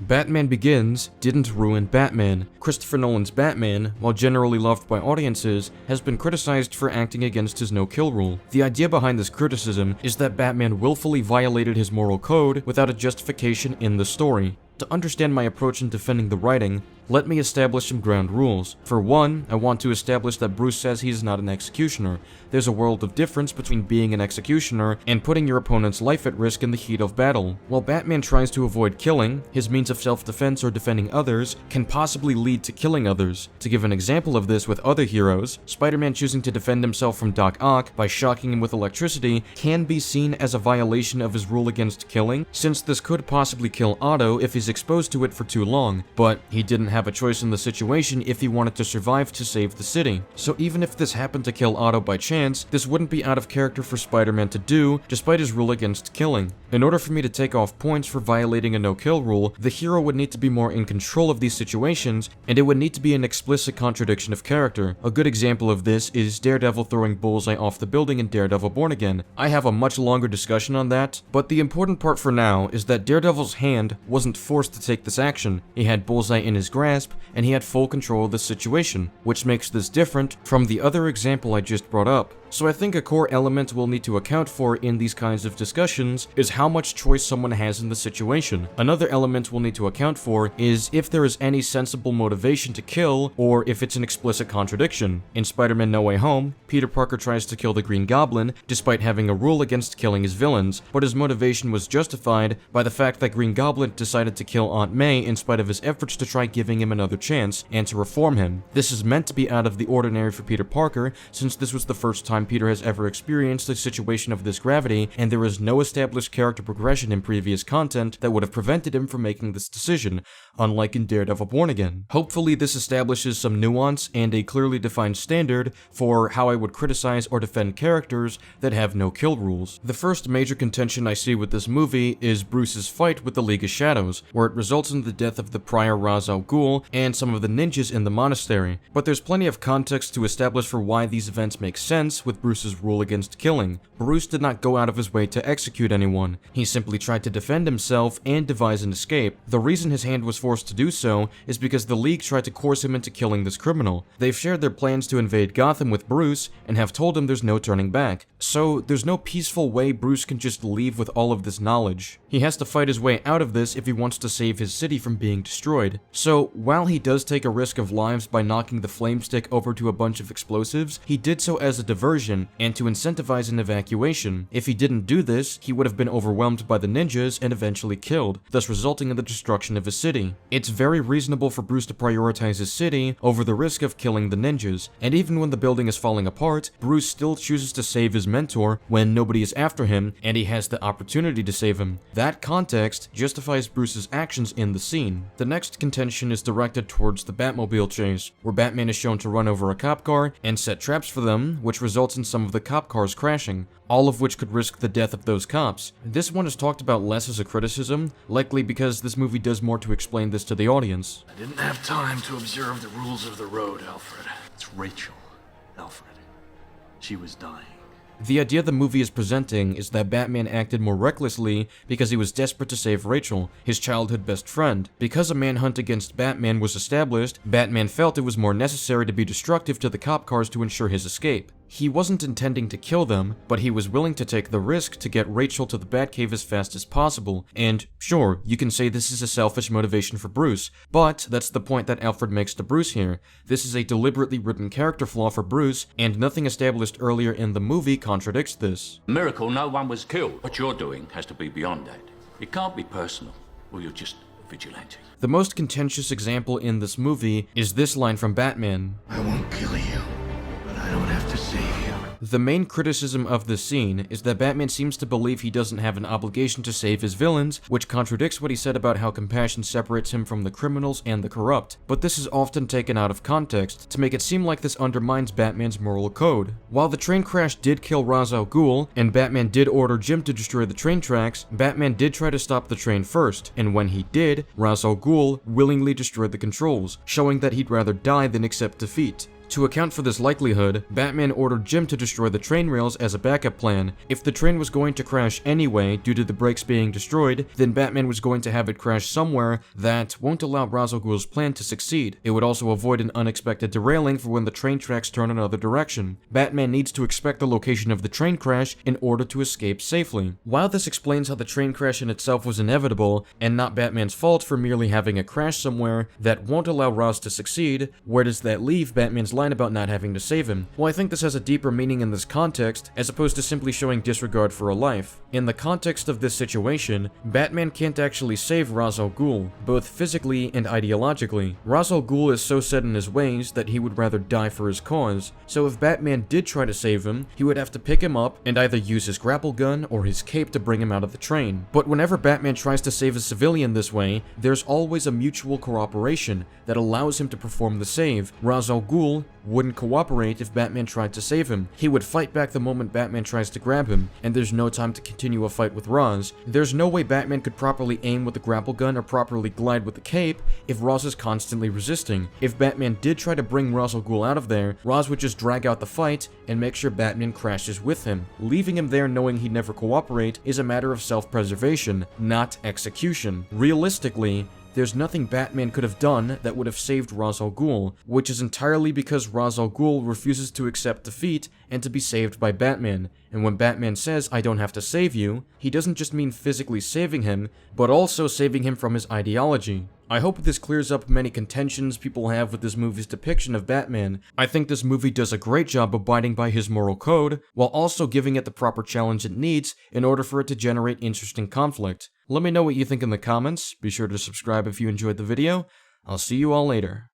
Batman Begins didn't ruin Batman. Christopher Nolan's Batman, while generally loved by audiences, has been criticized for acting against his no-kill rule. The idea behind this criticism is that Batman willfully violated his moral code without a justification in the story. To understand my approach in defending the writing, let me establish some ground rules. For one, I want to establish that Bruce says he is not an executioner. There's a world of difference between being an executioner and putting your opponent's life at risk in the heat of battle. While Batman tries to avoid killing, his means of self-defense or defending others can possibly lead to killing others. To give an example of this with other heroes, Spider-Man choosing to defend himself from Doc Ock by shocking him with electricity can be seen as a violation of his rule against killing, since this could possibly kill Otto if he's exposed to it for too long, but he didn't have a choice in the situation if he wanted to survive to save the city. So even if this happened to kill Otto by chance, this wouldn't be out of character for Spider-Man to do, despite his rule against killing. In order for me to take off points for violating a no-kill rule, the hero would need to be more in control of these situations, and it would need to be an explicit contradiction of character. A good example of this is Daredevil throwing Bullseye off the building in Daredevil Born Again. I have a much longer discussion on that, but the important part for now is that Daredevil's hand wasn't forced to take this action. He had Bullseye in his grasp, and he had full control of the situation, which makes this different from the other example I just brought up. So I think a core element we'll need to account for in these kinds of discussions is how much choice someone has in the situation. Another element we'll need to account for is if there is any sensible motivation to kill, or if it's an explicit contradiction. In Spider-Man No Way Home, Peter Parker tries to kill the Green Goblin despite having a rule against killing his villains, but his motivation was justified by the fact that Green Goblin decided to kill Aunt May in spite of his efforts to try giving him another chance and to reform him. This is meant to be out of the ordinary for Peter Parker, since this was the first time Peter has ever experienced a situation of this gravity, and there is no established character progression in previous content that would have prevented him from making this decision, unlike in Daredevil Born Again. Hopefully this establishes some nuance and a clearly defined standard for how I would criticize or defend characters that have no kill rules. The first major contention I see with this movie is Bruce's fight with the League of Shadows, where it results in the death of the prior Ra's al Ghul and some of the ninjas in the Monastery. But there's plenty of context to establish for why these events make sense with Bruce's rule against killing. Bruce did not go out of his way to execute anyone. He simply tried to defend himself and devise an escape. The reason his hand was forced to do so is because the League tried to coerce him into killing this criminal. They've shared their plans to invade Gotham with Bruce and have told him there's no turning back. So there's no peaceful way Bruce can just leave with all of this knowledge. He has to fight his way out of this if he wants to save his city from being destroyed. So while he does take a risk of lives by knocking the flame stick over to a bunch of explosives, he did so as a diversion and to incentivize an evacuation. If he didn't do this, he would have been overwhelmed by the ninjas and eventually killed, thus resulting in the destruction of his city. It's very reasonable for Bruce to prioritize his city over the risk of killing the ninjas, and even when the building is falling apart, Bruce still chooses to save his mentor when nobody is after him and he has the opportunity to save him. That context justifies Bruce's actions in the scene. The next contention is directed towards the Batmobile chase, where Batman is shown to run over a cop car and set traps for them, which results in some of the cop cars crashing, all of which could risk the death of those cops. This one is talked about less as a criticism, likely because this movie does more to explain this to the audience. I didn't have time to observe the rules of the road, Alfred. It's Rachel, Alfred. She was dying. The idea the movie is presenting is that Batman acted more recklessly because he was desperate to save Rachel, his childhood best friend. Because a manhunt against Batman was established, Batman felt it was more necessary to be destructive to the cop cars to ensure his escape. He wasn't intending to kill them, but he was willing to take the risk to get Rachel to the Batcave as fast as possible. And sure, you can say this is a selfish motivation for Bruce, but that's the point that Alfred makes to Bruce here. This is a deliberately written character flaw for Bruce, and nothing established earlier in the movie contradicts this. Miracle, no one was killed. What you're doing has to be beyond that. It can't be personal, or you're just a vigilante. The most contentious example in this movie is this line from Batman. I won't kill you, but I don't have to save you. The main criticism of this scene is that Batman seems to believe he doesn't have an obligation to save his villains, which contradicts what he said about how compassion separates him from the criminals and the corrupt. But this is often taken out of context to make it seem like this undermines Batman's moral code. While the train crash did kill Ra's al Ghul, and Batman did order Jim to destroy the train tracks, Batman did try to stop the train first, and when he did, Ra's al Ghul willingly destroyed the controls, showing that he'd rather die than accept defeat. To account for this likelihood, Batman ordered Jim to destroy the train rails as a backup plan. If the train was going to crash anyway due to the brakes being destroyed, then Batman was going to have it crash somewhere that won't allow Ra's al Ghul's plan to succeed. It would also avoid an unexpected derailing for when the train tracks turn another direction. Batman needs to expect the location of the train crash in order to escape safely. While this explains how the train crash in itself was inevitable, and not Batman's fault for merely having a crash somewhere that won't allow Ra's to succeed, where does that leave Batman's line about not having to save him? Well, I think this has a deeper meaning in this context, as opposed to simply showing disregard for a life. In the context of this situation, Batman can't actually save Ra's al Ghul, both physically and ideologically. Ra's al Ghul is so set in his ways that he would rather die for his cause, so if Batman did try to save him, he would have to pick him up and either use his grapple gun or his cape to bring him out of the train. But whenever Batman tries to save a civilian this way, there's always a mutual cooperation that allows him to perform the save. Ra's al Ghul wouldn't cooperate if Batman tried to save him. He would fight back the moment Batman tries to grab him, and there's no time to continue a fight with Ra's. There's no way Batman could properly aim with the grapple gun or properly glide with the cape if Ra's is constantly resisting. If Batman did try to bring Ra's al Ghul out of there, Ra's would just drag out the fight and make sure Batman crashes with him. Leaving him there knowing he'd never cooperate is a matter of self-preservation, not execution. Realistically, there's nothing Batman could have done that would have saved Ra's al Ghul, which is entirely because Ra's al Ghul refuses to accept defeat and to be saved by Batman. And when Batman says, "I don't have to save you," he doesn't just mean physically saving him, but also saving him from his ideology. I hope this clears up many contentions people have with this movie's depiction of Batman. I think this movie does a great job abiding by his moral code, while also giving it the proper challenge it needs in order for it to generate interesting conflict. Let me know what you think in the comments, be sure to subscribe if you enjoyed the video. I'll see you all later.